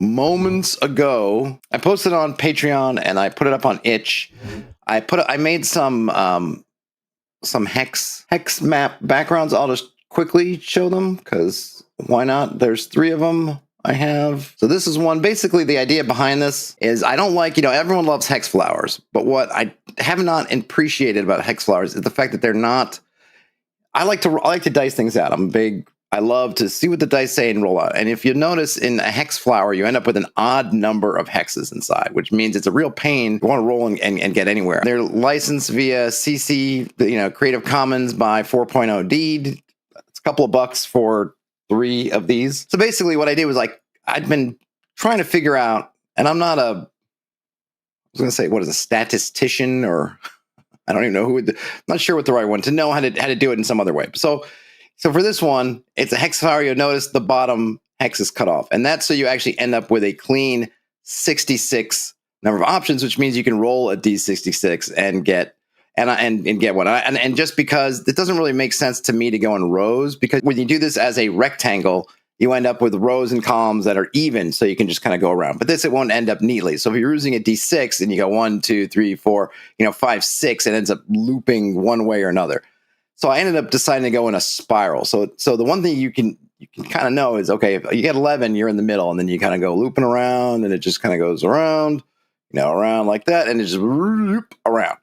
moments ago. I posted on Patreon and I put it up on itch. I made some hex map backgrounds. I'll just quickly show them because why not? There's 3 of them I have. So this is one. Basically, the idea behind this is I don't like, everyone loves hex flowers, but what I have not appreciated about hex flowers is the fact that they're not. I like to dice things out. I love to see what the dice say and roll out. And if you notice in a hex flower, you end up with an odd number of hexes inside, which means it's a real pain. You want to roll and get anywhere. They're licensed via CC, Creative Commons by 4.0 deed. It's a couple of bucks for 3 of these. So basically what I did was I'd been trying to figure out, and I'm not a statistician, or I don't even know I'm not sure what the right one to know how to do it in some other way. So for this one, it's a hex flower. You'll notice the bottom hex is cut off. And that's so you actually end up with a clean 66 number of options, which means you can roll a D66 and get get one. And just because it doesn't really make sense to me to go in rows, because when you do this as a rectangle, you end up with rows and columns that are even, so you can just kind of go around. But this, it won't end up neatly. So if you're using a D6 and you go 1, 2, 3, 4, 5, 6, it ends up looping one way or another. So I ended up deciding to go in a spiral. So the one thing you can kind of know is, okay, if you get 11, you're in the middle, and then you kind of go looping around, and it just kind of goes around, around like that, and it just loop around.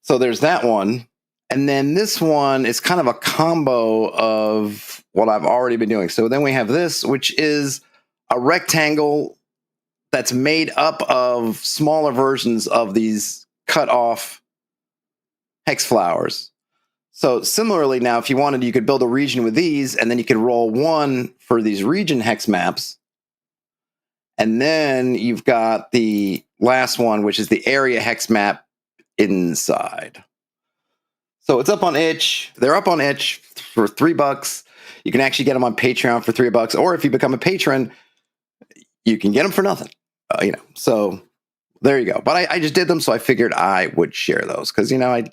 So there's that one. And then this one is kind of a combo of what I've already been doing. So then we have this, which is a rectangle that's made up of smaller versions of these cut off hex flowers. So similarly, now, if you wanted, you could build a region with these, and then you could roll 1 for these region hex maps. And then you've got the last one, which is the area hex map inside. So it's up on itch. They're up on itch for $3. You can actually get them on Patreon for $3. Or if you become a patron, you can get them for nothing. So there you go. But I just did them, so I figured I would share those because, I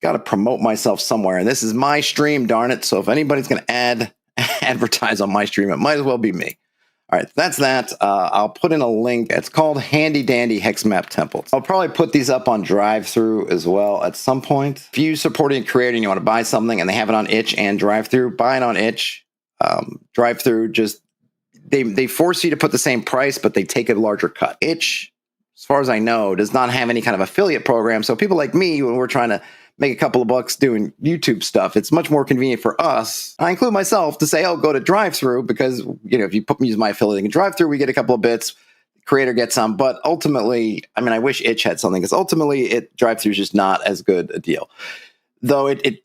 got to promote myself somewhere, and this is my stream, darn it. So if anybody's going to advertise on my stream, it might as well be me. All right, that's that. I'll put in a link. It's called Handy Dandy Hex Map Templates. I'll probably put these up on Drive-Thru as well at some point. If you supporting a creator and you want to buy something and they have it on itch and Drive-Thru, buy it on itch. Drive-Thru just they force you to put the same price, but they take a larger cut. Itch, as far as I know, does not have any kind of affiliate program. So people like me, when we're trying to make a couple of bucks doing YouTube stuff, it's much more convenient for us. I include myself to say, go to Drive-Thru, because, if you use my affiliate in Drive-Thru, we get a couple of bits, creator gets some. But ultimately, I wish itch had something, because ultimately Drive-Thru is just not as good a deal. Though it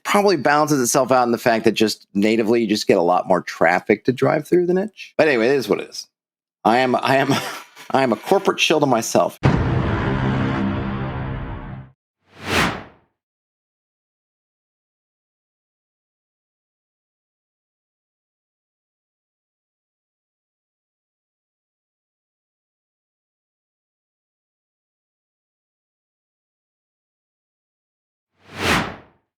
probably balances itself out in the fact that just natively you just get a lot more traffic to Drive-Thru than itch. But anyway, it is what it is. I am a corporate shill to myself.